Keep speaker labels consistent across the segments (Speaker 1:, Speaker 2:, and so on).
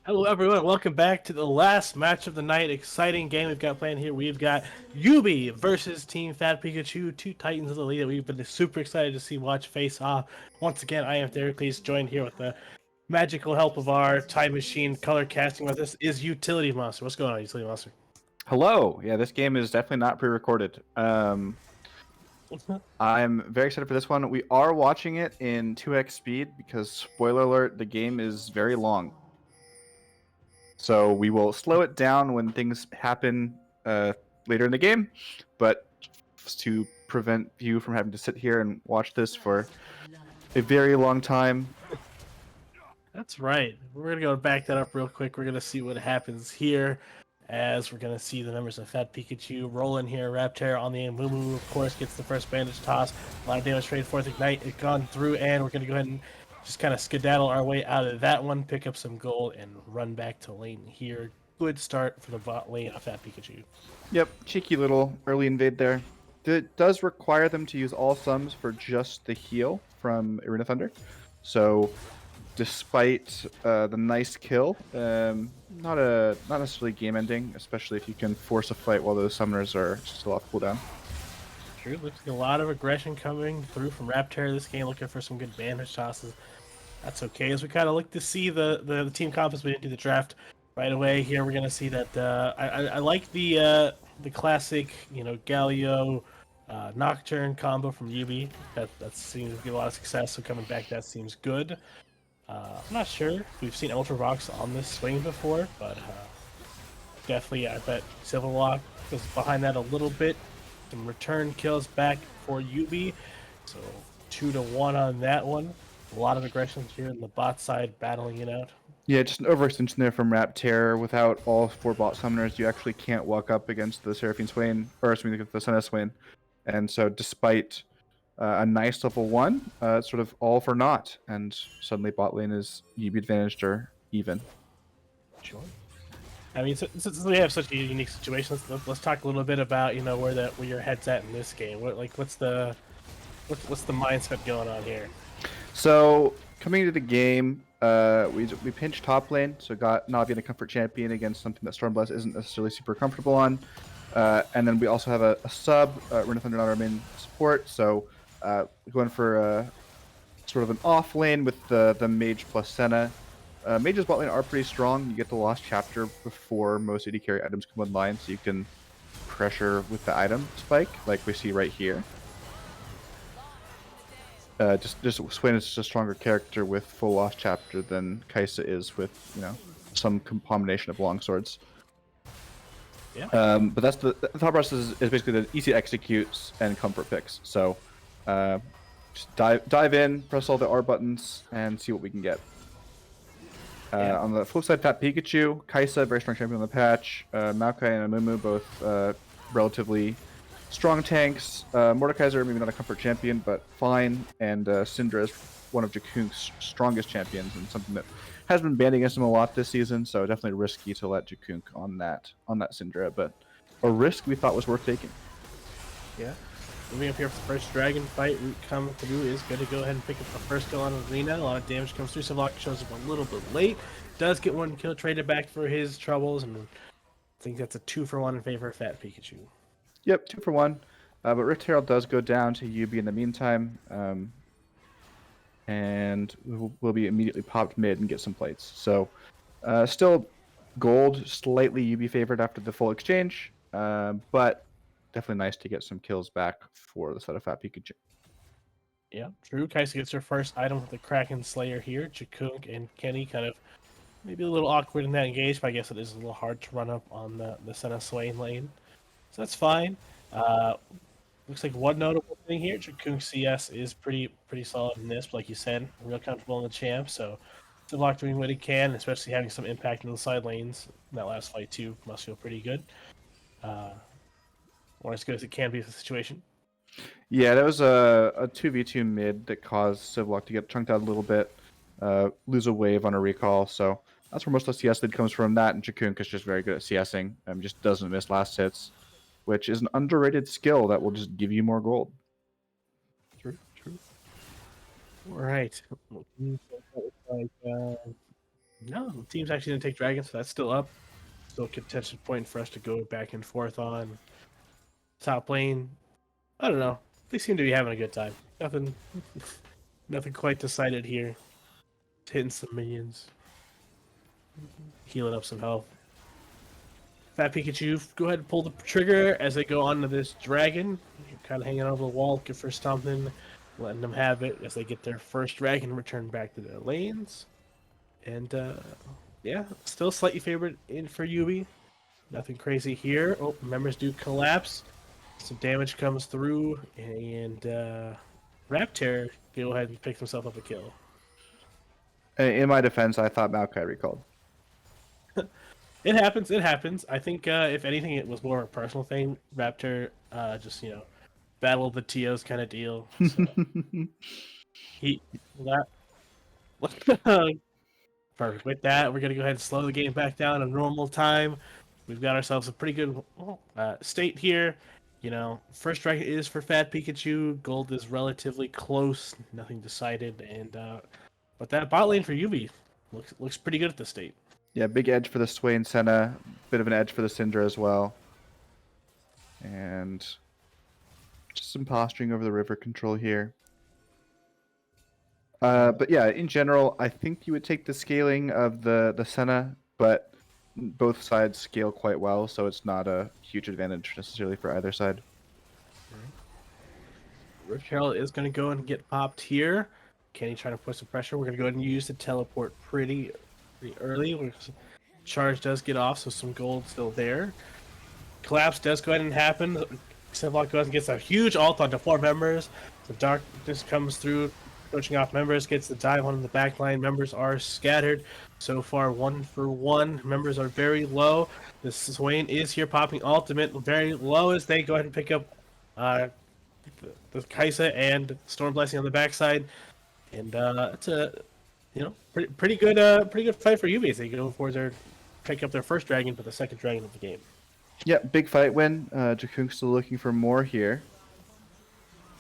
Speaker 1: Hello everyone, welcome back to the last match of the night. Exciting game we've got playing here. We've got YUBI versus Team Fat Pikachu, two titans of the league that we've been super excited to see watch face off. Once again, I am Theracles, joined here with the magical help of our time machine color casting with us is Utility Monster. What's going on, Utility Monster?
Speaker 2: Hello. Yeah, this game is definitely not pre-recorded. I'm very excited for this one. We are watching it in 2x speed because, spoiler alert, the game is very long. So we will slow it down when things happen later in the game, but to prevent you from having to sit here and watch this for a very long time.
Speaker 1: That's right. We're going to go back that up real quick. We're going to see what happens here as we're going to see the members of Fat Pikachu roll in here. Raptor on the aim. Moo, of course, gets the first bandage toss. A lot of damage straight forth. Ignite. It's gone through, and we're going to go ahead and just kind of skedaddle our way out of that one, pick up some gold, and run back to lane here. Good start for the bot lane of Fat Pikachu.
Speaker 2: Yep, cheeky little early invade there. It does require them to use all sums for just the heal from Arena Thunder. So despite the nice kill, not necessarily game ending, especially if you can force a fight while those summoners are still off cooldown.
Speaker 1: True, looks like a lot of aggression coming through from Raptor this game, looking for some good bandage tosses. That's okay, as we kind of look to see the team confidence we didn't do the draft right away. Here we're gonna see that I like the classic, Galio Nocturne combo from YUBI. That seems to get a lot of success. So coming back, that seems good. I'm not sure if we've seen Ultra Rocks on this swing before, but definitely I bet Civil Lock goes behind that a little bit. Some return kills back for YUBI, so 2-1 on that one. A lot of aggression here in the bot side, battling it out.
Speaker 2: Yeah, just an overextension there from Raptor. Without all 4 bot summoners, you actually can't walk up against the Seraphine Swain, or excuse me, the Senna Swain. And so despite a nice level 1, it's sort of all for naught, and suddenly bot lane is YUBI advantaged or even.
Speaker 1: Sure. I mean, since we have such a unique situation, let's talk a little bit about where your head's at in this game. What's the mindset going on here?
Speaker 2: So coming into the game, we pinched top lane, so got Navi and a comfort champion against something that Stormblast isn't necessarily super comfortable on. And then we also have a sub, Arena Thunder, not our main support, so going for sort of an off lane with the mage plus Senna. Mages bot lane are pretty strong. You get the Lost Chapter before most AD carry items come online, so you can pressure with the item spike, like we see right here. Just Swain is just a stronger character with full Lost Chapter than Kaisa is with, some combination of long swords.
Speaker 1: Yeah.
Speaker 2: But that's the thought process is basically the easy executes and comfort picks. So just dive in, press all the R buttons, and see what we can get. On the flip side, Fat Pikachu, Kaisa, very strong champion on the patch. Maokai and Amumu, both relatively strong tanks. Mordekaiser, maybe not a comfort champion, but fine. And Syndra is one of Jakunk's strongest champions, and something that has been banned against him a lot this season. So definitely risky to let Jakunk on that Syndra, but a risk we thought was worth taking.
Speaker 1: Yeah. Moving up here for the first dragon fight, Root coming through is going to go ahead and pick up the first kill on Arena. A lot of damage comes through. Savak shows up a little bit late. Does get one kill traded back for his troubles, and I think that's a 2-for-1 in favor of Fat Pikachu.
Speaker 2: Yep, 2 for 1. But Rift Herald does go down to YUBI in the meantime. And we'll be immediately popped mid and get some plates. So still gold, slightly YUBI favored after the full exchange, but definitely nice to get some kills back for the side of Fat Pikachu.
Speaker 1: Yeah, true. Kaisa gets her first item with the Kraken Slayer here. Jakunk and Kenny kind of maybe a little awkward in that engage, but I guess it is a little hard to run up on the Senna Swain lane. So that's fine. Uh, Looks like one notable thing here, Jakun CS is pretty solid in this, but like you said, real comfortable in the champ, so Zivlock doing what he can, especially having some impact in the side lanes. That last fight too must feel pretty good. Or as good as it can be for the situation.
Speaker 2: Yeah, that was a 2v2 mid that caused Civlock to get chunked out a little bit, lose a wave on a recall. So that's where most of the CS lead comes from. That and Jakun is just very good at CSing. Just doesn't miss last hits, which is an underrated skill that will just give you more gold.
Speaker 1: True. All right. Like, no, the team's actually going to take Dragon, so that's still up. Still a contention point for us to go back and forth on. Top lane, I don't know. They seem to be having a good time. Nothing quite decided here. Just hitting some minions. Healing up some health. Fat Pikachu, go ahead and pull the trigger as they go onto this dragon. Kind of hanging over the wall, looking for something. Letting them have it as they get their first dragon returned back to their lanes. And, yeah, still slightly favored in for YUBI. Nothing crazy here. Oh, members do collapse. Some damage comes through, and Raptor go ahead and picks himself up a kill.
Speaker 2: In my defense, I thought Maokai recalled.
Speaker 1: It happens. It happens. I think if anything, it was more of a personal thing. Raptor just battle the TOs kind of deal. So that perfect. With that, we're gonna go ahead and slow the game back down to normal time. We've got ourselves a pretty good state here. First strike is for Fat Pikachu. Gold is relatively close. Nothing decided, and but that bot lane for Yubi looks pretty good at this state.
Speaker 2: Yeah, big edge for the Swain Senna, bit of an edge for the Syndra as well. And just some posturing over the river control here. But yeah, in general, I think you would take the scaling of the Senna, but both sides scale quite well, so it's not a huge advantage necessarily for either side.
Speaker 1: Rift Herald is going to go and get popped here. Kenny trying to put some pressure. We're going to go ahead and use the teleport pretty early. Charge does get off, so some gold still there. Collapse does go ahead and happen. Simlock goes and gets a huge ult onto 4 members. The darkness comes through, coaching off members, gets the dive on the back line. Members are scattered. So far, 1 for 1. Members are very low. The Swain is here popping ultimate very low as they go ahead and pick up the Kaisa and Storm Blessing on the backside. And it's a pretty good fight for Yubi as they go for their pick up their first dragon, but the second dragon of the game.
Speaker 2: Yeah, big fight win. Jakunk's still looking for more here.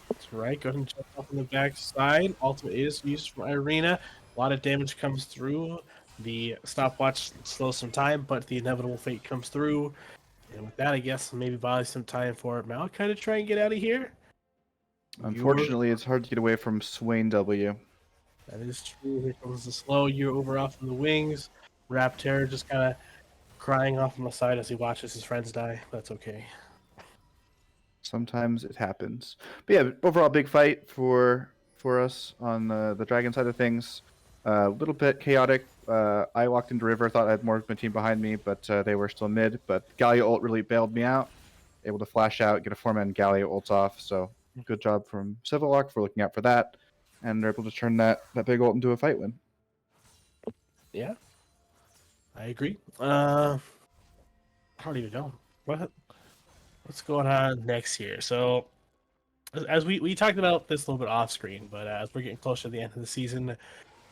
Speaker 1: That's right. Go ahead and jump off on the backside. Ultimate is used from Irina. A lot of damage comes through. The stopwatch slows some time, but the inevitable fate comes through. And with that, I guess maybe buy some time for Malachi to try and get out of here.
Speaker 2: Unfortunately, it's hard to get away from Swain W.
Speaker 1: That is true. Here comes the slow. You're over off from the wings. Raptor just kind of crying off on the side as he watches his friends die. That's okay.
Speaker 2: Sometimes it happens. But yeah, overall big fight for us on the dragon side of things. A little bit chaotic. I walked into river, thought I had more of my team behind me, but they were still mid. But Galio ult really bailed me out. Able to flash out, get a 4-man Galio ult off. So good job from Civillock for looking out for that. And they're able to turn that big ult into a fight win.
Speaker 1: Yeah. I agree. I don't even know. What's going on next here? So, as we talked about this a little bit off screen, but as we're getting closer to the end of the season,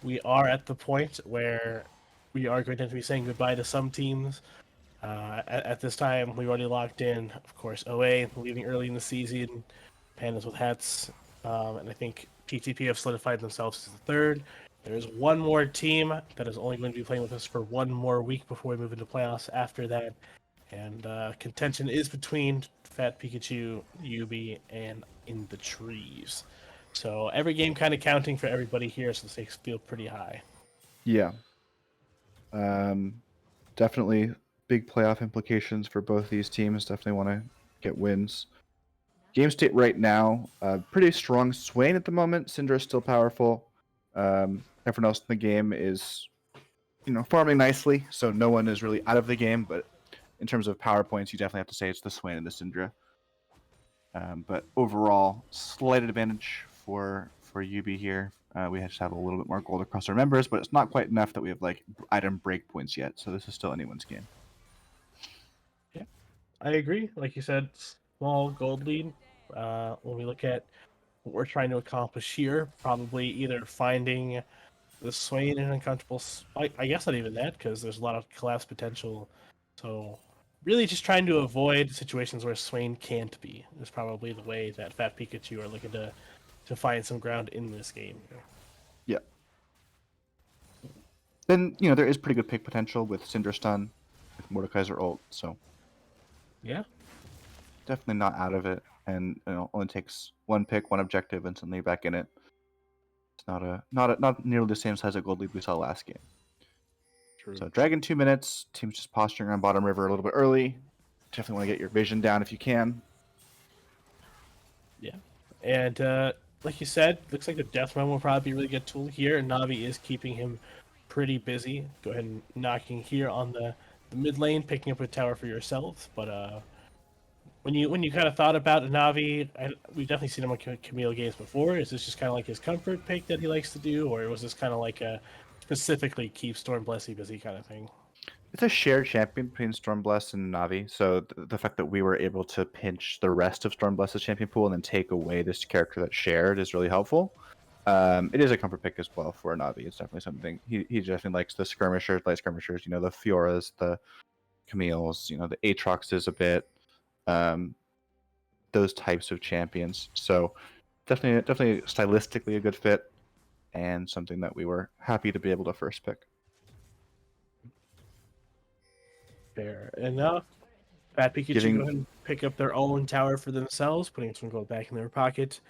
Speaker 1: we are at the point where we are going to be saying goodbye to some teams. At this time, we've already locked in, of course, OA leaving early in the season, Pandas with hats, and I think PTP have solidified themselves as the third. There is one more team that is only going to be playing with us for one more week before we move into playoffs after that. And contention is between Fat Pikachu, Yubi, and In the Trees. So every game kind of counting for everybody here, so the stakes feel pretty high.
Speaker 2: Yeah. Definitely big playoff implications for both these teams. Definitely want to get wins. Game state right now, pretty strong Swain at the moment. Syndra is still powerful. Everyone else in the game is farming nicely, so no one is really out of the game. But in terms of power points, you definitely have to say it's the Swain and the Syndra. But overall, slight advantage for YUBI here. We just have a little bit more gold across our members, but it's not quite enough that we have like item break points yet. So this is still anyone's game.
Speaker 1: Yeah, I agree. Like you said, small gold lead. When we look at what we're trying to accomplish here, probably either finding the Swain in an uncomfortable spot. I guess not even that, because there's a lot of collapse potential. So really just trying to avoid situations where Swain can't be is probably the way that Fat Pikachu are looking to find some ground in this game.
Speaker 2: Yeah. Then there is pretty good pick potential with Cinder Stun, with Mordekaiser ult, so
Speaker 1: Yeah.
Speaker 2: definitely not out of it. And only takes one pick, one objective, and suddenly back in it. It's not nearly the same size of gold lead we saw last game.
Speaker 1: True.
Speaker 2: So Dragon 2 minutes. Team's just posturing on bottom river a little bit early. Definitely want to get your vision down if you can.
Speaker 1: Yeah. And like you said, looks like the Death Realm will probably be a really good tool here, and Navi is keeping him pretty busy. Go ahead and knocking here on the mid lane, picking up a tower for yourself. But when you kind of thought about Navi, we've definitely seen him on Camille games before. Is this just kind of like his comfort pick that he likes to do, or was this kind of like a specifically keep Stormblessy busy kind of thing?
Speaker 2: It's a shared champion between Stormbless and Navi, so the fact that we were able to pinch the rest of Stormbless's champion pool and then take away this character that's shared is really helpful. It is a comfort pick as well for Navi. It's definitely something he definitely likes. The skirmishers, light skirmishers, the Fioras, the Camille's, the Aatroxes a bit, those types of champions. So definitely stylistically a good fit, and something that we were happy to be able to first pick.
Speaker 1: Fair enough. Fat Pikachu go ahead and pick up their own tower for themselves, putting some gold back in their pocket.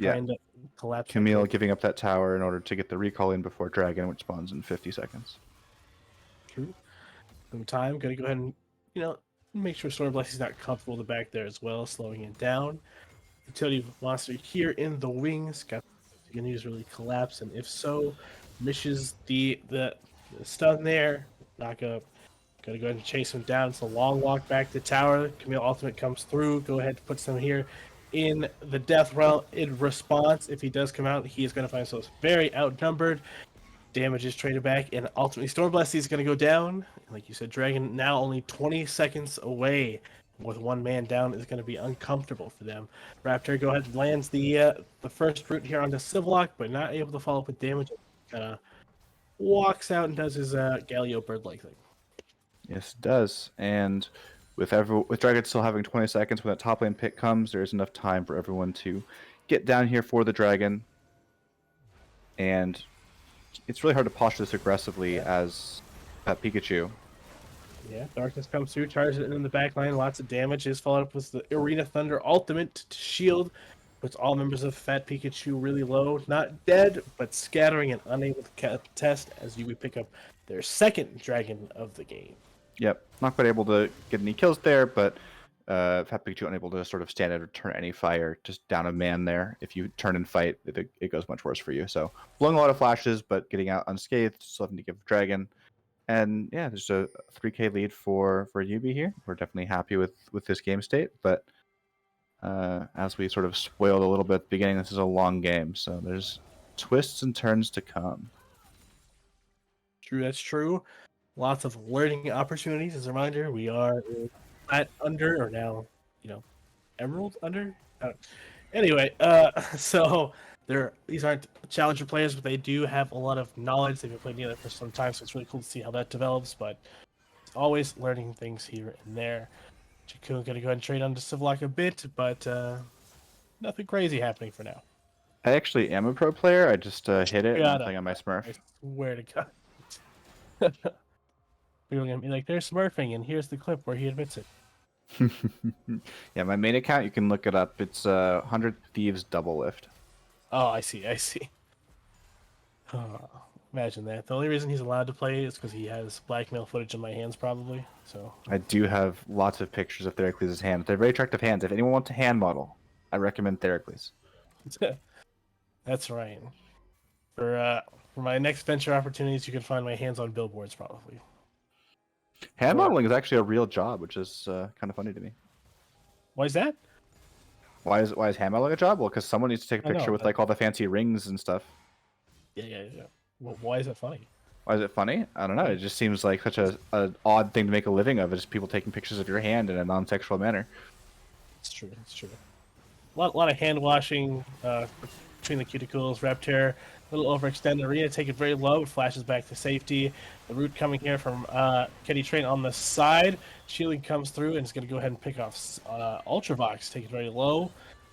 Speaker 1: Trying to collapse.
Speaker 2: Camille giving up that tower in order to get the recall in before Dragon, which spawns in 50 seconds.
Speaker 1: True. Some time. Gonna go ahead and, make sure Stormblessy not comfortable in the back there as well, slowing it down. Utility monster here in the wings. Gonna use really collapse, and if so, misses the stun there. Knock up. Gotta go ahead and chase him down. It's a long walk back to tower. Camille ultimate comes through. Go ahead and puts them here in the death realm. In response, if he does come out, he is going to find himself very outnumbered. Damage is traded back, and ultimately Stormblessy is going to go down. Like you said, Dragon now only 20 seconds away. With one man down is going to be uncomfortable for them. Raptor go ahead and lands the first root here onto Civlock, but not able to follow up with damage. Kind of walks out and does his Galio bird-like thing.
Speaker 2: Yes, it does. And with Dragon still having 20 seconds, when that top lane pick comes, there's enough time for everyone to get down here for the Dragon. And it's really hard to posture this aggressively as Pikachu.
Speaker 1: Yeah, Darkness comes through, charges it in the back line, lots of damage. Is followed up with the Arena Thunder ultimate to shield. Puts all members of Fat Pikachu really low. Not dead, but scattering and unable to contest as you would pick up their second Dragon of the game.
Speaker 2: Yep, not quite able to get any kills there, but Fat Pikachu unable to sort of stand and return any fire, just down a man there. If you turn and fight, it goes much worse for you. So blowing a lot of flashes, but getting out unscathed, still having to give Dragon. And yeah, there's a 3k lead for YUBI here. We're definitely happy with this game state, but as we sort of spoiled a little bit at the beginning, this is a long game, so there's twists and turns to come.
Speaker 1: True, that's true. Lots of learning opportunities. As a reminder, we are at under, or now, Emerald under. Anyway, so these aren't challenger players, but they do have a lot of knowledge. They've been playing together for some time, so it's really cool to see how that develops. But it's always learning things here and there. Jakun gonna go ahead and trade onto Civlock a bit, but nothing crazy happening for now.
Speaker 2: I actually am a pro player. I just hit it and I'm playing on my Smurf.
Speaker 1: I swear to God. People are gonna be like, they're smurfing, and here's the clip where he admits it.
Speaker 2: Yeah, my main account, you can look it up. It's 100 Thieves double lift.
Speaker 1: Oh, I see. Imagine that. The only reason he's allowed to play is because he has blackmail footage in my hands, probably. So
Speaker 2: I do have lots of pictures of Theracles' hands. They're very attractive hands. If anyone wants a hand model, I recommend Theracles.
Speaker 1: that's right. For For my next venture opportunities, you can find my hands on billboards probably.
Speaker 2: Hand
Speaker 1: Or-
Speaker 2: modeling is actually a real job, which is kind of funny to me.
Speaker 1: Why is that?
Speaker 2: Why is hand modeling a job? Well, because someone needs to take a
Speaker 1: I know,
Speaker 2: picture with
Speaker 1: but
Speaker 2: like all the fancy rings and stuff.
Speaker 1: yeah. Well, why is it funny?
Speaker 2: Why is it funny? I don't know. It just seems like such a odd thing to make a living of. Is people taking pictures of your hand in a non-sexual manner.
Speaker 1: It's true. It's true. A lot of hand washing between the cuticles. Reptare, a little overextend. Arena take it very low. It flashes back to safety. The root coming here from Kenny Train on the side. Shielding comes through and is going to go ahead and pick off Ultravox. Take it very low.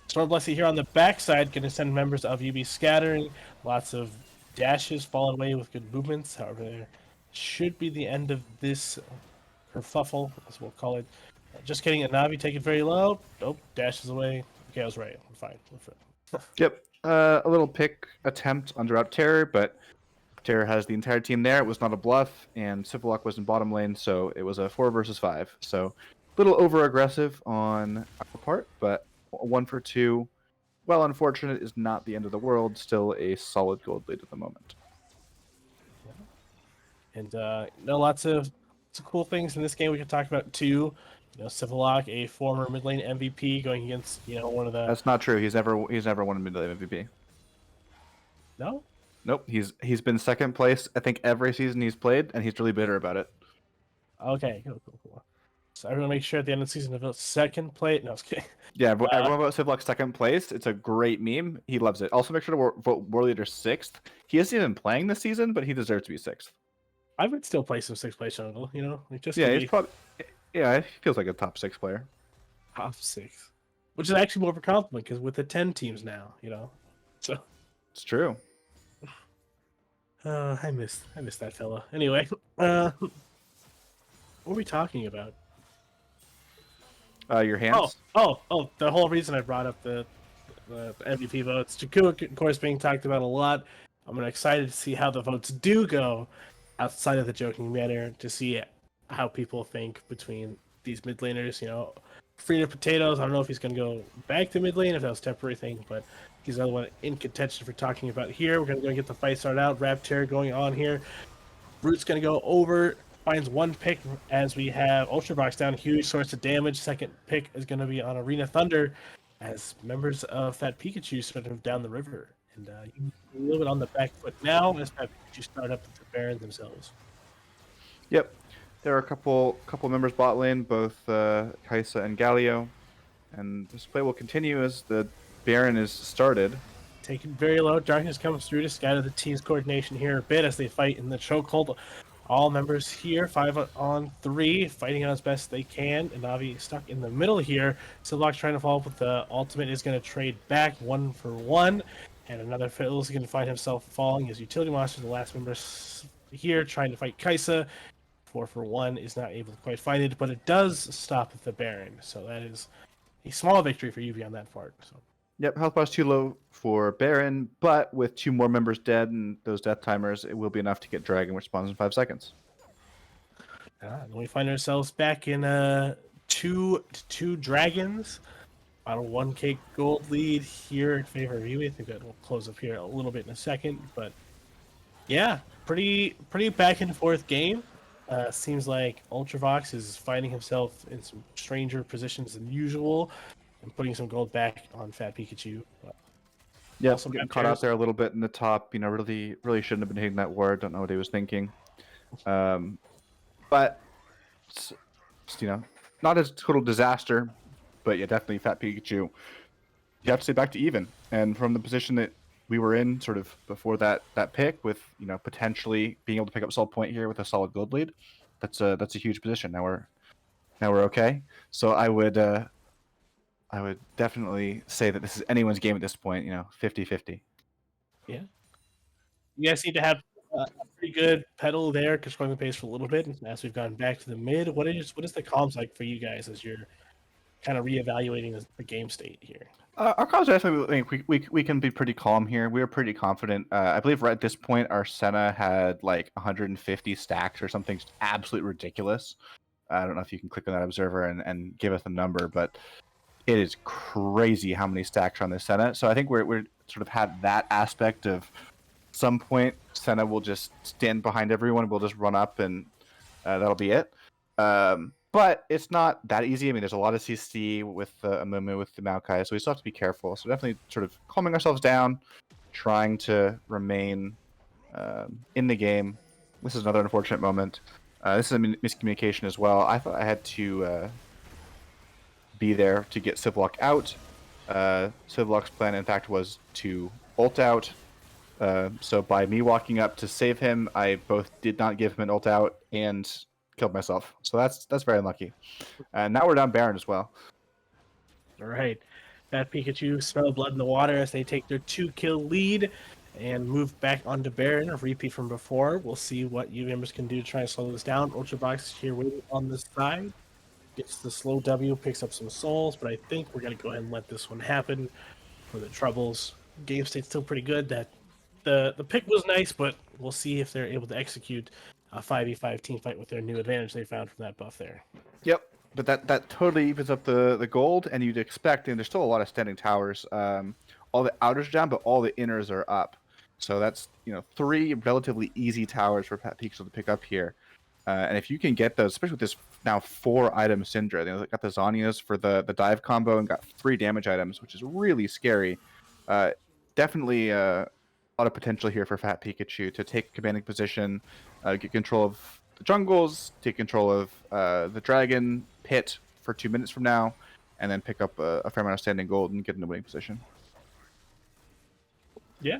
Speaker 1: Storm Blessing here on the backside. Going to send members of UB scattering. Lots of dashes falling away with good movements. However, there should be the end of this kerfuffle, as we'll call it. Just kidding. Navi take it very low. Nope. Dashes away. Okay, I was right. I'm fine.
Speaker 2: Yep. A little pick attempt under out Terror, but Terror has the entire team there. It was not a bluff, and Civillock was in bottom lane, so it was a 4 versus 5. So a little over aggressive on our part, but 1 for 2. Well, unfortunate is not the end of the world. Still a solid gold lead at the moment.
Speaker 1: And lots of cool things in this game we can talk about too. Civillock, a former mid lane MVP, going against one of the.
Speaker 2: That's not true. He's never won a mid lane MVP.
Speaker 1: No.
Speaker 2: Nope. He's been second place I think every season he's played, and he's really bitter about it.
Speaker 1: Okay. Cool. So everyone make sure at the end of the season to vote second place. No, I was kidding.
Speaker 2: Yeah, but everyone vote Civillock second place. It's a great meme. He loves it. Also, make sure to vote War Leader 6th. He isn't even playing this season, but he deserves to be 6th.
Speaker 1: I would still play some 6th place jungle. Just
Speaker 2: Yeah, he's probably. Yeah, he feels like a top 6 player.
Speaker 1: top 6, which is actually more of a compliment because with the 10 teams now, so
Speaker 2: It's true.
Speaker 1: I miss that fella. Anyway, what are we talking about?
Speaker 2: Your hands.
Speaker 1: Oh! The whole reason I brought up the MVP votes, Jakku, of course, being talked about a lot. I'm excited to see how the votes do go outside of the joking manner to see how people think between these mid laners. Frida Potatoes, I don't know if he's going to go back to mid lane, if that was a temporary thing, but he's another one in contention for talking about here. We're going to go and get the fight started out. Raptor going on here. Root's going to go over, finds one pick as we have Ultravox down, huge source of damage. Second pick is going to be on Arena Thunder as members of Fat Pikachu sort of down the river. And a little bit on the back foot now as Fat Pikachu start up with the Baron themselves.
Speaker 2: Yep. There are a couple members bot lane, both Kaisa and Galio. And this play will continue as the Baron is started.
Speaker 1: Taken very low. Darkness comes through to scatter the team's coordination here a bit as they fight in the chokehold. All members here, 5-on-3, fighting out as best they can. And Navi stuck in the middle here. Civillock trying to follow up with the ultimate is going to trade back 1 for 1. And another Fiddle is going to find himself falling as Utility Monster, the last member here, trying to fight Kaisa. 4 for 1 is not able to quite find it, but it does stop the Baron. So that is a small victory for UV on that part. So.
Speaker 2: Yep, health bar's too low for Baron, but with 2 more members dead and those death timers, it will be enough to get Dragon, which spawns in 5 seconds.
Speaker 1: And we find ourselves back in 2 dragons on a 1k gold lead here in favor of UV. I think that will close up here a little bit in a second, but yeah, pretty back and forth game. Seems like Ultravox is finding himself in some stranger positions than usual and putting some gold back on Fat Pikachu.
Speaker 2: Yeah, getting caught out there a little bit in the top. Really shouldn't have been hitting that ward. Don't know what he was thinking. But it's, not a total disaster. But yeah, definitely Fat Pikachu. You have to stay back to even. And from the position that we were in sort of before that pick with potentially being able to pick up solid point here with a solid gold lead, that's a huge position. Now we're okay. So I would definitely say that this is anyone's game at this point, 50-50.
Speaker 1: Yeah. You guys need to have a pretty good pedal there, controlling the pace for a little bit as we've gone back to the mid. What is the comms like for you guys as you're kind of reevaluating the game state here?
Speaker 2: Our comms are definitely, we can be pretty calm here. We are pretty confident. I believe right at this point, our Senna had like 150 stacks or something absolutely ridiculous. I don't know if you can click on that observer and give us a number, but it is crazy how many stacks are on this Senna. So I think we're sort of had that aspect of some point, Senna will just stand behind everyone. We'll just run up, and that'll be it. But it's not that easy. I mean, there's a lot of CC with Amumu, with the Maokai, so we still have to be careful. So definitely sort of calming ourselves down, trying to remain in the game. This is another unfortunate moment. This is a miscommunication as well. I thought I had to be there to get Civlock out. Civlock's plan, in fact, was to ult out. So by me walking up to save him, I both did not give him an ult out and killed myself. So that's very unlucky. And now we're down Baron as well.
Speaker 1: All right. That Pikachu smell blood in the water as they take their 2-kill lead and move back onto Baron, a repeat from before. We'll see what UV members can do to try and slow this down. Ultrabox here waiting on this side. Gets the slow W, picks up some souls, but I think we're going to go ahead and let this one happen for the troubles. Game state's still pretty good. That the pick was nice, but we'll see if they're able to execute a 5v5 team fight with their new advantage they found from that buff there.
Speaker 2: Yep. But that totally evens up the gold, and you'd expect, and there's still a lot of standing towers. All the outers are down, but all the inners are up. So that's 3 relatively easy towers for Pat Pikachu to pick up here. And if you can get those, especially with this now 4-item Syndra, they got the Zonias for the dive combo and got 3 damage items, which is really scary. Definitely a lot of potential here for Fat Pikachu to take commanding position, get control of the jungles, take control of the dragon pit for 2 minutes from now, and then pick up a fair amount of standing gold and get in a winning position.
Speaker 1: Yeah.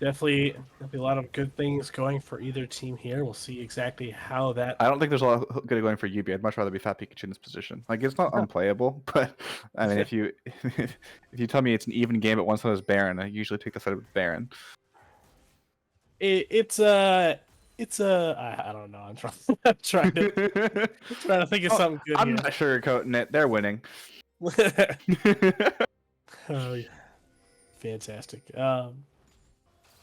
Speaker 1: Definitely a lot of good things going for either team here. We'll see exactly how that...
Speaker 2: I don't think there's a lot good going for Yubi. I'd much rather be Fat Pikachu in this position. Like, it's not unplayable, but I mean, if you tell me it's an even game, but one side is Baron, I usually take the side with Baron.
Speaker 1: It's I don't know. I'm trying to think of something good.
Speaker 2: I'm not sugarcoating it. They're winning.
Speaker 1: Oh, yeah. Fantastic.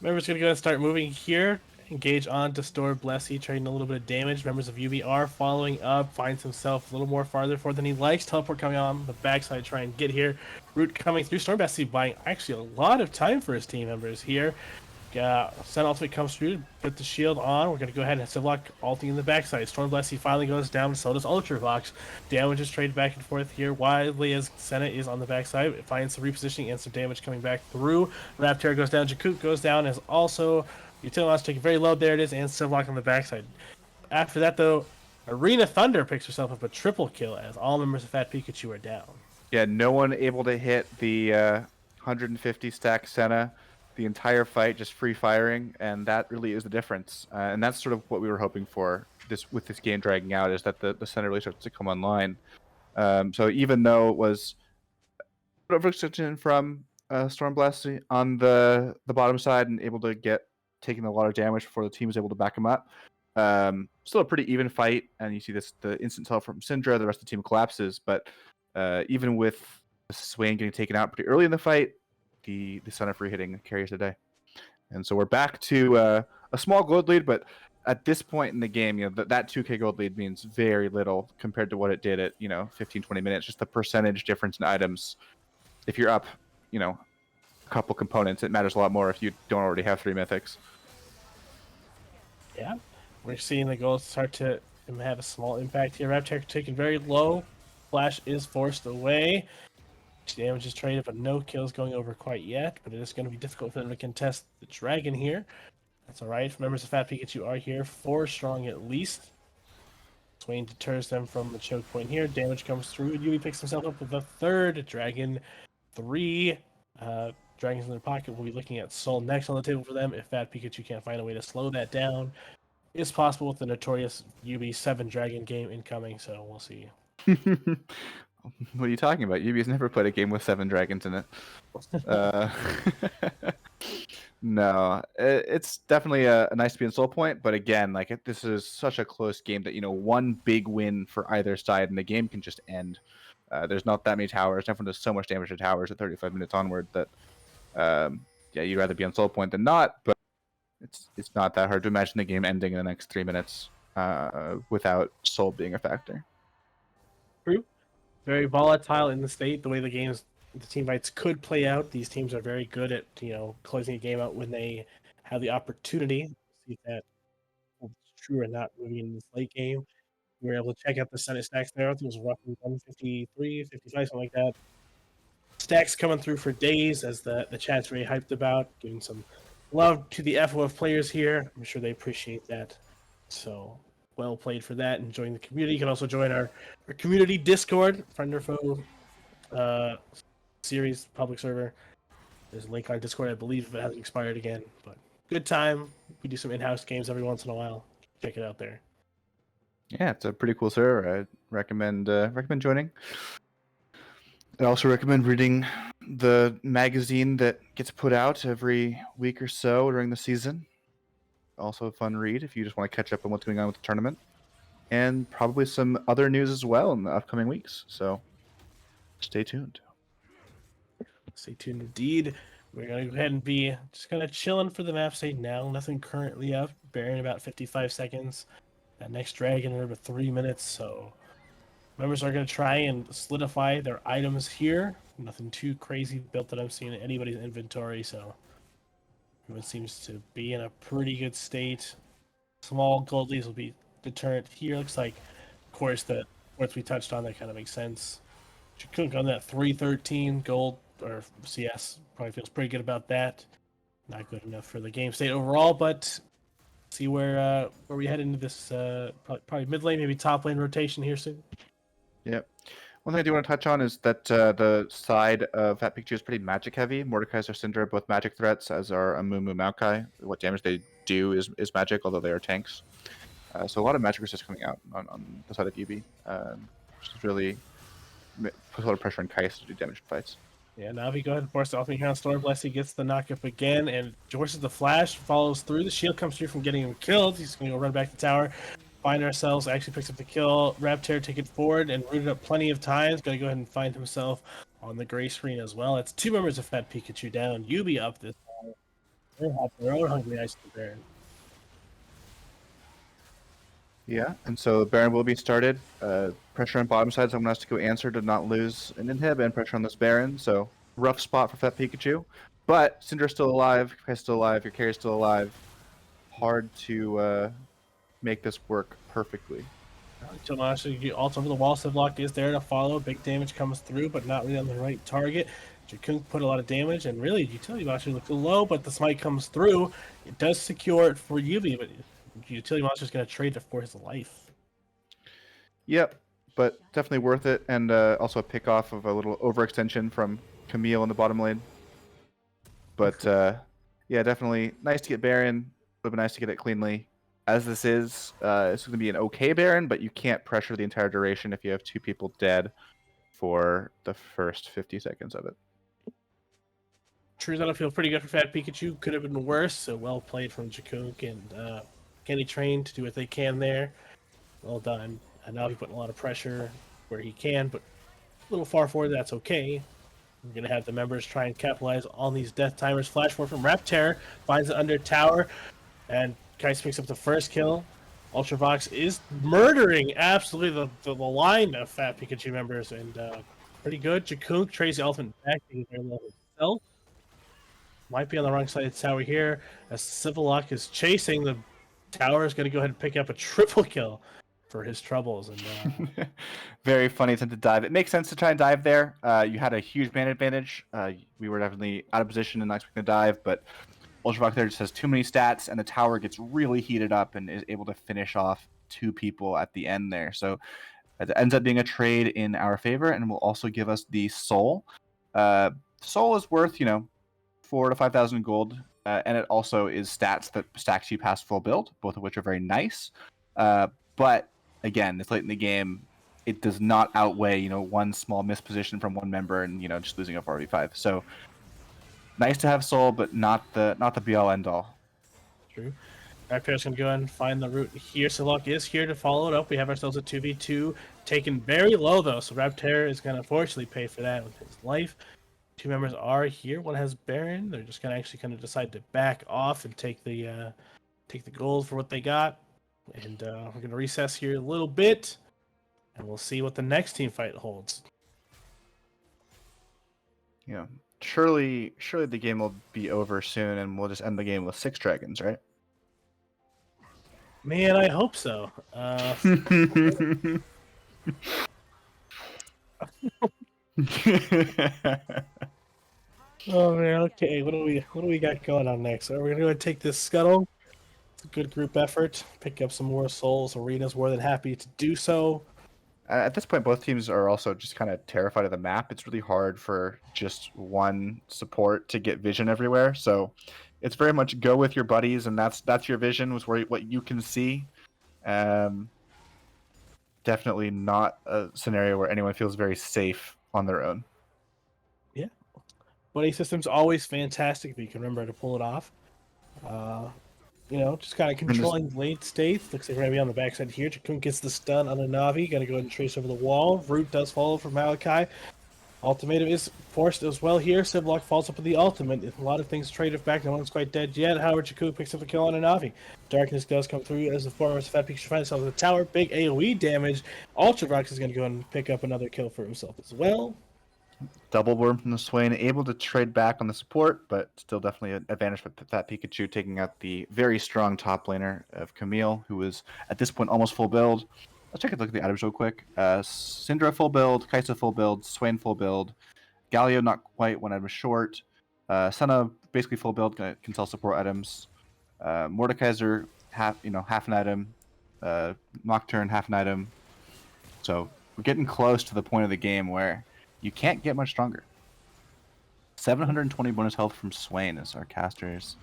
Speaker 1: Members going to go ahead and start moving here. Engage on to store Blessy, trading a little bit of damage. Members of UB are following up. Finds himself a little more farther forward than he likes. Teleport coming on the backside, try and get here. Root coming through. Storm Blessy buying actually a lot of time for his team members here. Sen ultimate comes through, put the shield on. We're going to go ahead and Civlock ulting in the backside. Storm Blessy finally goes down, so does Ultravox. Damage is traded back and forth here wildly as Senna is on the backside. It finds some repositioning and some damage coming back through. Raptor goes down, Jakut goes down as also Utilitas taking very low. There it is, and Civlock on the backside. After that, though, Arena Thunder picks herself up a triple kill as all members of Fat Pikachu are down.
Speaker 2: Yeah, no one able to hit the 150 stack Senna the entire fight, just free firing, and that really is the difference. And that's sort of what we were hoping for with this game dragging out, is that the center really starts to come online. So even though it was a bit of restriction from Storm Blast on the bottom side and able to get taking a lot of damage before the team was able to back him up, still a pretty even fight. And you see the instant tell from Syndra, the rest of the team collapses. But even with Swain getting taken out pretty early in the fight, the center free hitting carries the day. And so we're back to a small gold lead, but at this point in the game, that 2k gold lead means very little compared to what it did at 15-20 minutes. Just the percentage difference in items. If you're up a couple components, it matters a lot more if you don't already have 3 mythics.
Speaker 1: Yeah, we're seeing the goals start to have a small impact here. Raptor taken very low. Flash is forced away. Damage is traded, but no kills going over quite yet. But it is going to be difficult for them to contest the dragon here. That's all right. Members of Fat Pikachu are here, 4 strong at least. Swain deters them from the choke point here. Damage comes through. Yui picks himself up with a 3rd dragon. 3 dragons in their pocket. We'll be looking at Soul next on the table for them. If Fat Pikachu can't find a way to slow that down, it's possible with the notorious UB 7 dragon game incoming. So we'll see.
Speaker 2: What are you talking about? Yubi's never played a game with 7 dragons in it. No, it's definitely a nice to be in Soul Point, but again, this is such a close game that one big win for either side and the game can just end. There's not that many towers. Everyone does so much damage to towers at 35 minutes onward that you'd rather be on Soul Point than not. But it's not that hard to imagine the game ending in the next 3 minutes without Soul being a factor.
Speaker 1: True. Very volatile in the state, the way the game's the team fights could play out. These teams are very good at closing a game out when they have the opportunity. See if that is true or not moving in this late game. We were able to check out the Senate stacks there. I think it was roughly 153, 55, something like that. Stacks coming through for days, as the chat's really hyped about, giving some love to the FOF players here. I'm sure they appreciate that. So well played for that. And join the community. You can also join our community Discord, friend or foe series public server. There's a link on Discord, I believe, if it hasn't expired again. But good time. We do some in-house games every once in a while. Check it out there.
Speaker 2: Yeah, it's a pretty cool server. I recommend joining. I also recommend reading the magazine that gets put out every week or so during the season. Also a fun read if you just want to catch up on what's going on with the tournament. And probably some other news as well in the upcoming weeks. So stay tuned.
Speaker 1: Stay tuned indeed. We're going to go ahead and be just kind of chilling for the map state now. Nothing currently up. Baron about 55 seconds. That next dragon in about 3 minutes. So members are going to try and solidify their items here. Nothing too crazy built that I'm seeing in anybody's inventory. So everyone seems to be in a pretty good state. Small gold leaves will be deterrent here. Looks like, of course, the points we touched on, that kind of makes sense. Cook on that 313 gold or CS probably feels pretty good about that. Not good enough for the game state overall, but see where we head into this probably mid lane, maybe top lane rotation here soon.
Speaker 2: Yep. One thing I do want to touch on is that the side of Fat Pikachu is pretty magic heavy. Mordekaiser, Syndra are both magic threats, as are Amumu, Maokai. What damage they do is magic, although they are tanks. So a lot of magic resist coming out on the side of YUBI, which is really puts a lot of pressure on Kais to do damage in fights.
Speaker 1: Yeah, Navi, go ahead and force the off me here on Stormblast. He gets the knockup again, and forces the flash, follows through. The shield comes through from getting him killed. He's going to go run back to tower. Find ourselves, actually picks up the kill. Raptor take it forward and rooted up plenty of times. Going to go ahead and find himself on the gray screen as well. It's 2 members of Fat Pikachu down. YUBI up this time. They have their own Hungry Ice to Baron.
Speaker 2: Yeah, and so Baron will be started. Pressure on bottom side, someone has to go answer to not lose an inhib, and pressure on this Baron. So rough spot for Fat Pikachu. But Syndra's still alive, Kai's still alive, your carry's still alive. Hard to make this work perfectly.
Speaker 1: Tomashi also over the wall. Sivlock is there to follow. Big damage comes through, but not really on the right target. Jakunk put a lot of damage, and really, Utility Monster looks low, but the smite comes through. It does secure it for YUBI, but Utility Monster is going to trade it for his life.
Speaker 2: Yep, but definitely worth it, and also a pick off of a little overextension from Camille in the bottom lane. But yeah, definitely nice to get Baron. Would have been nice to get it cleanly. As this is, it's going to be an okay Baron, but you can't pressure the entire duration if you have 2 people dead for the first 50 seconds of it.
Speaker 1: True, that'll feel pretty good for Fat Pikachu. Could have been worse, so well played from Jakunk and Kenny Train to do what they can there. Well done. And now he's putting a lot of pressure where he can, but a little far forward, that's okay. We're going to have the members try and capitalize on these death timers. Flash forward from Raptor, finds it under tower, and Kais picks up the first kill. Ultravox is murdering absolutely the line of Fat Pikachu members, and pretty good. Jakunk trades the elephant back to their level himself. Might be on the wrong side of the tower here, as Civillock is chasing. The tower is going to go ahead and pick up a triple kill for his troubles. And
Speaker 2: very funny attempt to dive. It makes sense to try and dive there. You had a huge man advantage. We were definitely out of position and not expecting to dive, but Ultravox there just has too many stats, and the tower gets really heated up and is able to finish off 2 people at the end there. So it ends up being a trade in our favor, and will also give us the soul. Soul is worth 4,000 to 5,000 gold, and it also is stats that stacks you past full build, both of which are very nice. But again, this late in the game, it does not outweigh one small misposition from one member and just losing a 4v5. So nice to have soul, but not the be all end all.
Speaker 1: True. Raptor's going to go ahead and find the route here. Civillock is here to follow it up. We have ourselves a 2v2 taken very low though, so Raptor is going to unfortunately pay for that with his life. 2 members are here. One has Baron. They're just going to actually kind of decide to back off and take the gold for what they got. And we're going to recess here a little bit, and we'll see what the next team fight holds.
Speaker 3: you know, surely the game will be over soon, and we'll just end the game with 6 dragons, right?
Speaker 1: Man, I hope so. Oh man, okay. What do we got going on next? Are we gonna go and take this scuttle? It's a good group effort. Pick up some more souls. Arena's more than happy to do so.
Speaker 3: At this point, both teams are also just kind of terrified of the map. It's really hard for just one support to get vision everywhere. So it's very much go with your buddies, and that's your vision, was what you can see. Definitely not a scenario where anyone feels very safe on their own.
Speaker 1: Yeah. Buddy system's always fantastic if you can remember to pull it off. Just kind of controlling late states. Looks like we're going to be on the backside here. Jakun gets the stun on a Navi. Got to go ahead and trace over the wall. Root does follow from Malachi. Ultimatum is forced as well here. Siblock falls up with the ultimate. A lot of things traded back. No one's quite dead yet. Howard Jakun picks up a kill on a Navi. Darkness does come through as the former Fat Peak finds himself with the tower. Big AoE damage. Ultravox is going to go ahead and pick up another kill for himself as well.
Speaker 3: Double worm from the Swain, able to trade back on the support, but still definitely an advantage for Fat Pikachu, taking out the very strong top laner of Camille, who is at this point almost full build. Let's take a look at the items real quick. Syndra full build, Kaisa full build, Swain full build, Galio not quite, one item short. Senna basically full build, can sell support items. Mordekaiser half an item. Nocturne half an item. So we're getting close to the point of the game where you can't get much stronger. 720 bonus health from Swain as our caster's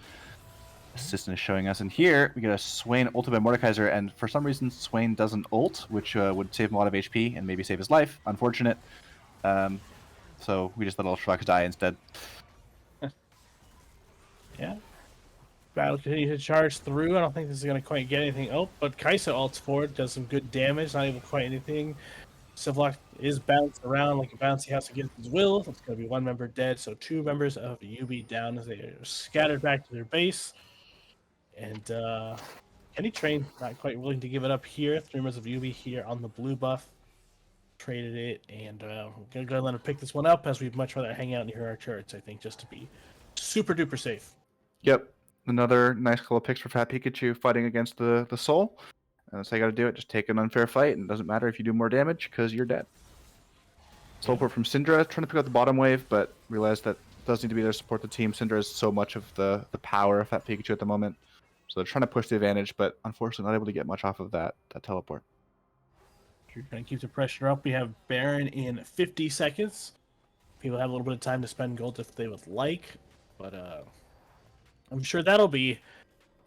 Speaker 3: assistant is showing us. And here we get a Swain ultimate Mordekaiser, and for some reason Swain doesn't ult, which would save him a lot of HP and maybe save his life. Unfortunate. So we just let Ultravox die instead.
Speaker 1: Yeah. Battle continues to charge through. I don't think this is going to quite get anything. Oh, but Kaisa ults forward, does some good damage, not able to quite anything. Sivlock is bounced around like a bouncy house against his will. It's going to be one member dead, so 2 members of YUBI down as they are scattered back to their base. And Kenny Train not quite willing to give it up here. 3 members of YUBI here on the blue buff. Traded it, and we're going to go and let him pick this one up, as we'd much rather hang out near our turrets, I think, just to be super duper safe.
Speaker 3: Yep. Another nice couple of picks for Fat Pikachu fighting against the Soul. And that's how you got to do it. Just take an unfair fight, and it doesn't matter if you do more damage because you're dead. Soulport from Syndra, trying to pick up the bottom wave, but realized that does need to be there to support the team. Syndra has so much of the power of Fat Pikachu at the moment. So they're trying to push the advantage, but unfortunately not able to get much off of that teleport.
Speaker 1: You're going to keep the pressure up. We have Baron in 50 seconds. People have a little bit of time to spend gold if they would like, but I'm sure that'll be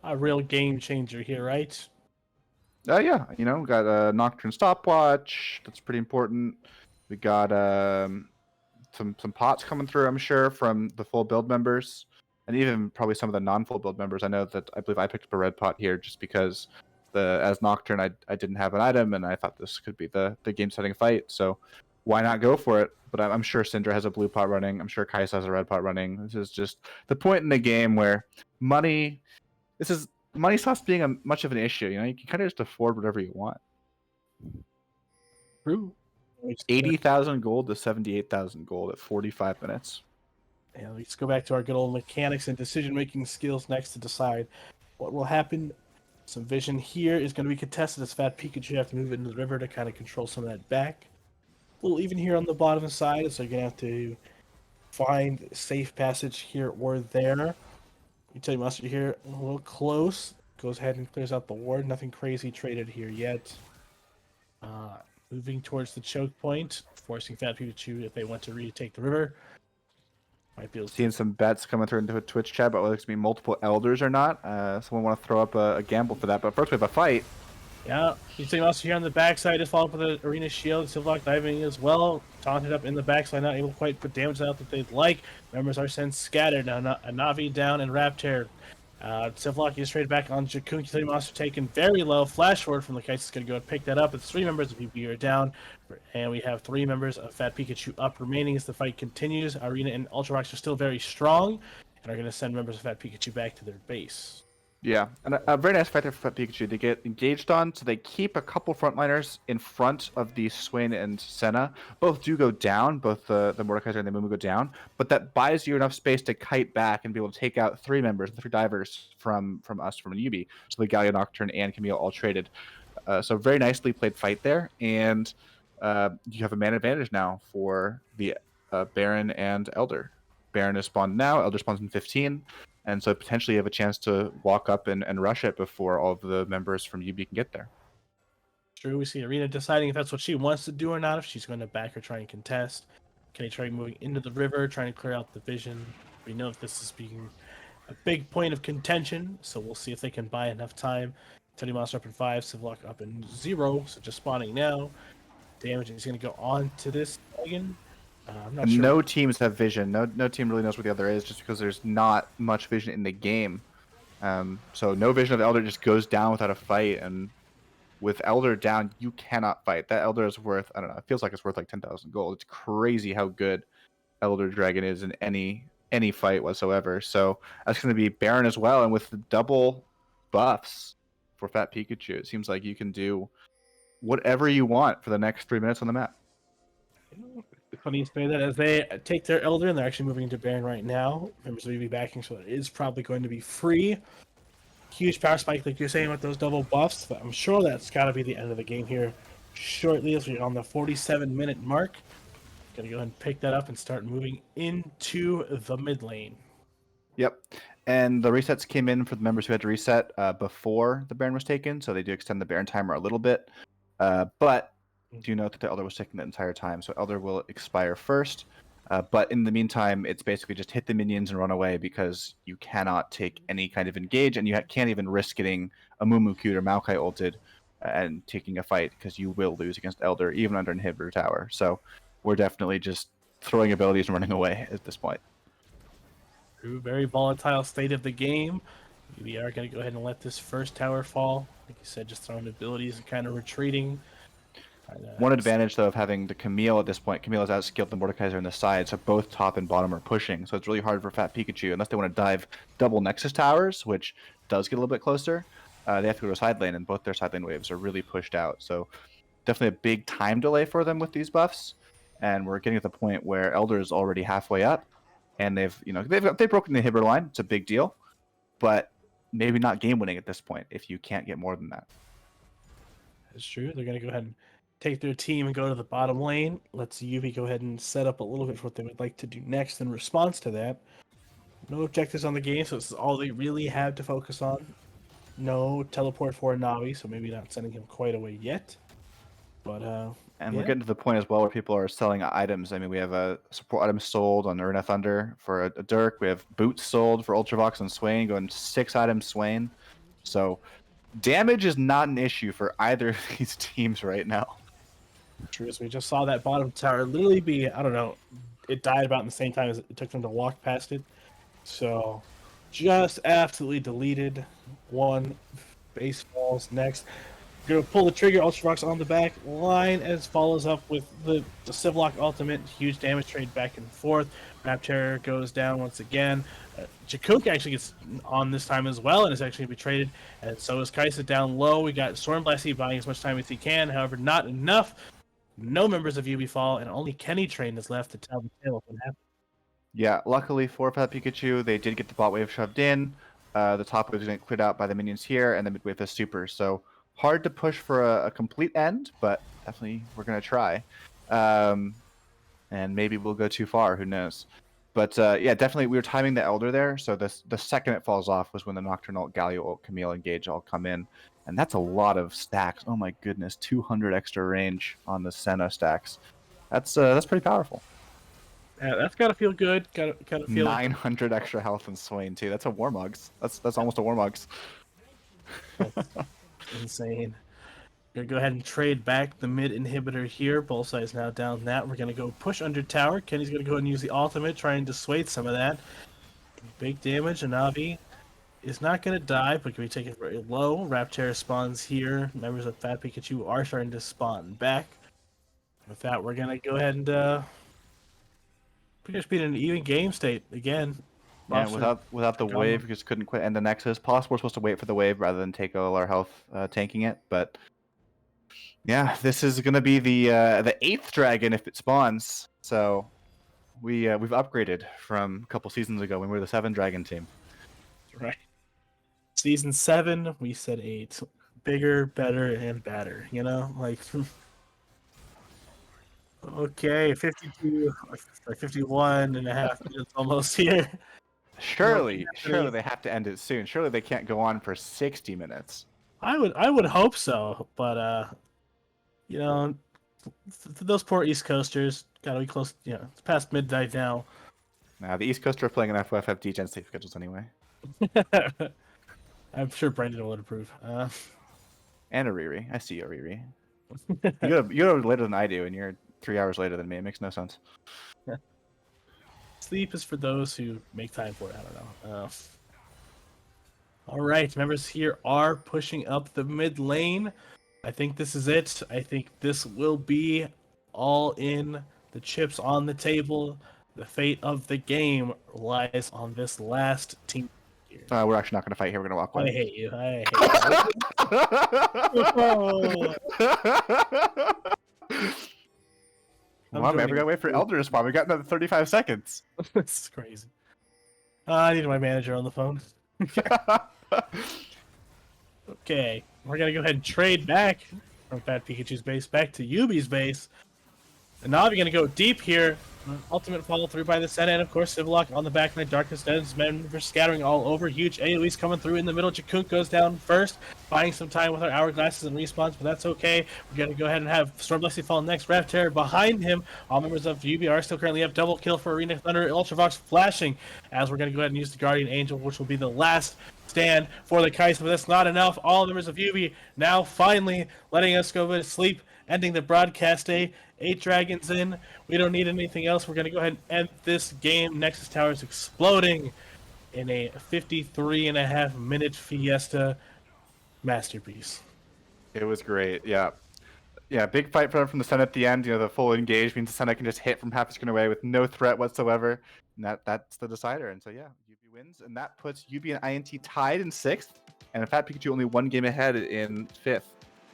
Speaker 1: a real game changer here, right?
Speaker 3: Yeah, we got a Nocturne stopwatch. That's pretty important. We got some pots coming through, I'm sure, from the full build members, and even probably some of the non-full build members. I believe I picked up a red pot here just because as Nocturne I didn't have an item, and I thought this could be the game-setting fight. So why not go for it? But I'm sure Syndra has a blue pot running. I'm sure Kaisa has a red pot running. This is just the point in the game where money stops being much of an issue. You can kind of just afford whatever you want.
Speaker 1: True.
Speaker 3: 80,000 gold to 78,000 gold at 45 minutes.
Speaker 1: Yeah, let's go back to our good old mechanics and decision-making skills next to decide what will happen. Some vision here is going to be contested as Fat Pikachu have to move into the river to kind of control some of that back. A little even here on the bottom side, so you're going to have to find safe passage here or there. You tell you Mustard here, a little close. Goes ahead and clears out the ward. Nothing crazy traded here yet. Moving towards the choke point, forcing Fat Pikachu, if they want to retake the river. Might be able to...
Speaker 3: Seeing some bets coming through into a Twitch chat about whether it's going to be multiple elders or not. Someone want to throw up a gamble for that, but first we have a fight.
Speaker 1: Yeah, you see also here on the backside, just follow up with the arena shield. Sivlock diving as well. Taunted up in the backside, not able to quite put damage out that they'd like. Members are sent scattered. Now, a Navi down and Raptor. Sivlock is straight back on Jakun. Kitty Monster taken very low. Flash forward from the Kites is going to go and pick that up. It's 3 members of PvP are down. And we have 3 members of Fat Pikachu up remaining as the fight continues. Arena and Ultravox are still very strong and are going to send members of Fat Pikachu back to their base.
Speaker 3: Yeah, and a very nice fight there for Pikachu. They get engaged on, so they keep a couple frontliners in front of the Swain and Senna. Both do go down, both the Mordekaiser and the Mumu go down, but that buys you enough space to kite back and be able to take out 3 members, the 3 divers from us, from YUBI. So the Galio Nocturne and Camille all traded. So very nicely played fight there, and you have a man advantage now for the Baron and Elder. Baron is spawned now, Elder spawns in 15. And so potentially you have a chance to walk up and rush it before all of the members from UB can get there.
Speaker 1: True, we see Arena deciding if that's what she wants to do or not, if she's going to back or try and contest. Kenny try moving into the river, trying to clear out the vision. We know that this is being a big point of contention, so we'll see if they can buy enough time. Teddy Monster up in 5, Civlock up in 0, so just spawning now. Damage is going to go on to this dragon. I'm not sure.
Speaker 3: No teams have vision. No team really knows where the other is, just because there's not much vision in the game. So no vision of Elder just goes down without a fight, and with Elder down, you cannot fight. That Elder is worth, I don't know, it feels like it's worth like 10,000 gold. It's crazy how good Elder Dragon is in any fight whatsoever. So that's going to be Baron as well, and with the double buffs for Fat Pikachu, it seems like you can do whatever you want for the next 3 minutes on the map.
Speaker 1: Funny you say that, as they take their Elder, and they're actually moving into Baron right now. Members will be backing, so it is probably going to be free. Huge power spike, like you're saying, with those double buffs. But I'm sure that's got to be the end of the game here shortly, as we're on the 47-minute mark. Gonna go ahead and pick that up and start moving into the mid lane.
Speaker 3: Yep. And the resets came in for the members who had to reset before the Baron was taken, so they do extend the Baron timer a little bit. But do note that the Elder was taken the entire time, so Elder will expire first. But in the meantime, it's basically just hit the minions and run away, because you cannot take any kind of engage, and you can't even risk getting a Mumuku or Maokai ulted and taking a fight, because you will lose against Elder, even under Inhibitor Tower. So we're definitely just throwing abilities and running away at this point.
Speaker 1: Very volatile state of the game. We are going to go ahead and let this first tower fall. Like you said, just throwing abilities and kind of retreating.
Speaker 3: One advantage, though, of having the Camille at this point, Camille is outskilled the Mordekaiser on the side, so both top and bottom are pushing. So it's really hard for Fat Pikachu, unless they want to dive double Nexus Towers, which does get a little bit closer. They have to go to a side lane, and both their side lane waves are really pushed out. So definitely a big time delay for them with these buffs. And we're getting to the point where Elder is already halfway up, and they've broken the inhibitor line. It's a big deal, but maybe not game winning at this point if you can't get more than that.
Speaker 1: That's true. They're going to go ahead and take their team and go to the bottom lane. Let's YUBI go ahead and set up a little bit for what they would like to do next in response to that. No objectives on the game, so this is all they really have to focus on. No teleport for Navi, so maybe not sending him quite away yet. But
Speaker 3: and we're getting to the point as well where people are selling items. I mean, we have a support item sold on Urna Thunder for a Dirk. We have boots sold for Ultravox and Swain, going 6 items Swain. So damage is not an issue for either of these teams right now.
Speaker 1: True, as we just saw that bottom tower literally be, I don't know, it died about in the same time as it took them to walk past it. So just absolutely deleted. One base falls next. Gonna pull the trigger, Ultravox on the back line, as follows up with the Civlock ultimate. Huge damage trade back and forth. Raptor goes down once again. Jakuk actually gets on this time as well, and is actually going to be traded. And so is Kaisa down low. We got Stormblasty buying as much time as he can, however, not enough. No members of UB fall, and only Kenny Train is left to tell the tale of what happened.
Speaker 3: Yeah, luckily for Fat Pikachu, they did get the bot wave shoved in. The top wave is going to cleared out by the minions here, and the mid wave is super. So hard to push for a complete end, but definitely we're going to try. And maybe we'll go too far, who knows. But yeah, definitely we were timing the Elder there, so the second it falls off was when the Nocturnal, Galio, Camille, Engage all come in. And that's a lot of stacks. Oh my goodness, 200 extra range on the Senna stacks. That's pretty powerful.
Speaker 1: Yeah, that's gotta feel good. Gotta feel
Speaker 3: 900 extra health in Swain too. That's a Warmugs. That's almost a Warmugs.
Speaker 1: insane. Gonna go ahead and trade back the mid inhibitor here. Both sides now down that. We're gonna go push under tower. Kenny's gonna go ahead and use the ultimate, try and dissuade some of that. Big damage. Navi is not gonna die, but can we take it very low? Raptor spawns here. Members of Fat Pikachu are starting to spawn back. With that, we're gonna go ahead and pretty much be in an even game state again.
Speaker 3: Yeah,
Speaker 1: buffs
Speaker 3: without the
Speaker 1: gone.
Speaker 3: wave, we just couldn't quit end the Nexus. Possible we're supposed to wait for the wave rather than take all our health tanking it, but yeah, this is gonna be the 8th dragon if it spawns. So we've upgraded from a couple seasons ago when we were the 7 dragon team.
Speaker 1: Right. Season 7, we said 8. Bigger, better, and better. You know, like. Okay, 52, like 51 and a half minutes almost here.
Speaker 3: Surely
Speaker 1: Happening.
Speaker 3: they have to end it soon. Surely they can't go on for 60 minutes.
Speaker 1: I would hope so, but you know, those poor East Coasters gotta be close. You know, it's past midnight now.
Speaker 3: Now the East Coast are playing an FFF Gen safe schedules anyway,
Speaker 1: I'm sure Brendan will approve.
Speaker 3: and a Riri. I see you, Riri. You go later than I do, and you're 3 hours later than me. It makes no sense.
Speaker 1: Sleep is for those who make time for it. I don't know. All right, members here are pushing up the mid lane. I think this is it. I think this will be all in. The chips on the table. The fate of the game lies on this last team. Here.
Speaker 3: We're actually not going to fight here. We're going to walk
Speaker 1: I
Speaker 3: away.
Speaker 1: hate you. I hate you.
Speaker 3: Well, I'm never going to wait for Elder to spawn. We got another 35 seconds.
Speaker 1: This is crazy. I need my manager on the phone. Okay, we're gonna go ahead and trade back from Fat Pikachu's base back to Yubi's base. And now we're gonna go deep here. Ultimate follow through by the Senna, and of course Civillock on the back line. Darkness Den's members scattering all over. Huge AoE's coming through in the middle. Jakunk goes down first, buying some time with our hourglasses and respawns, but that's okay. We're gonna go ahead and have Storm Blessing fall next. Raft Terror behind him. All members of UB are still currently have double kill for Arena Thunder. Ultravox flashing as we're gonna go ahead and use the Guardian Angel, which will be the last stand for the Kai'Sa, but that's not enough. All members of UB now finally letting us go to sleep, ending the broadcast day. 8 dragons in. We don't need anything else. We're going to go ahead and end this game. Nexus Tower is exploding in a 53.5-minute fiesta masterpiece.
Speaker 3: It was great. Yeah. Yeah, big fight from the Senna at the end. You know, the full engage means the Senna can just hit from half a screen away with no threat whatsoever. And that's the decider. And so, yeah, UB wins. And that puts UB and INT tied in 6th. And Fat Pikachu only 1 game ahead in 5th.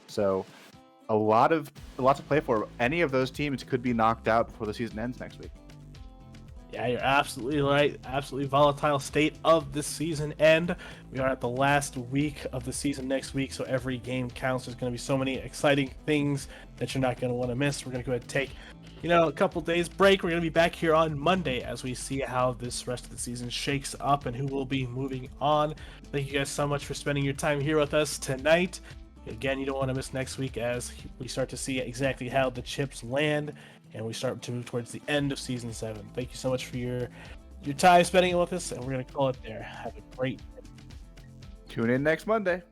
Speaker 3: So lots to play for. Any of those teams could be knocked out before the season ends next week.
Speaker 1: Yeah, you're absolutely right. Absolutely volatile state of the season end. We are at the last week of the season next week, so every game counts. There's going to be so many exciting things that you're not going to want to miss. We're going to go ahead and take, a couple days break. We're going to be back here on Monday as we see how this rest of the season shakes up and who will be moving on. Thank you guys so much for spending your time here with us tonight. Again, you don't want to miss next week as we start to see exactly how the chips land and we start to move towards the end of Season 7. Thank you so much for your time spending it with us, and we're going to call it there. Have a great day.
Speaker 3: Tune in next Monday.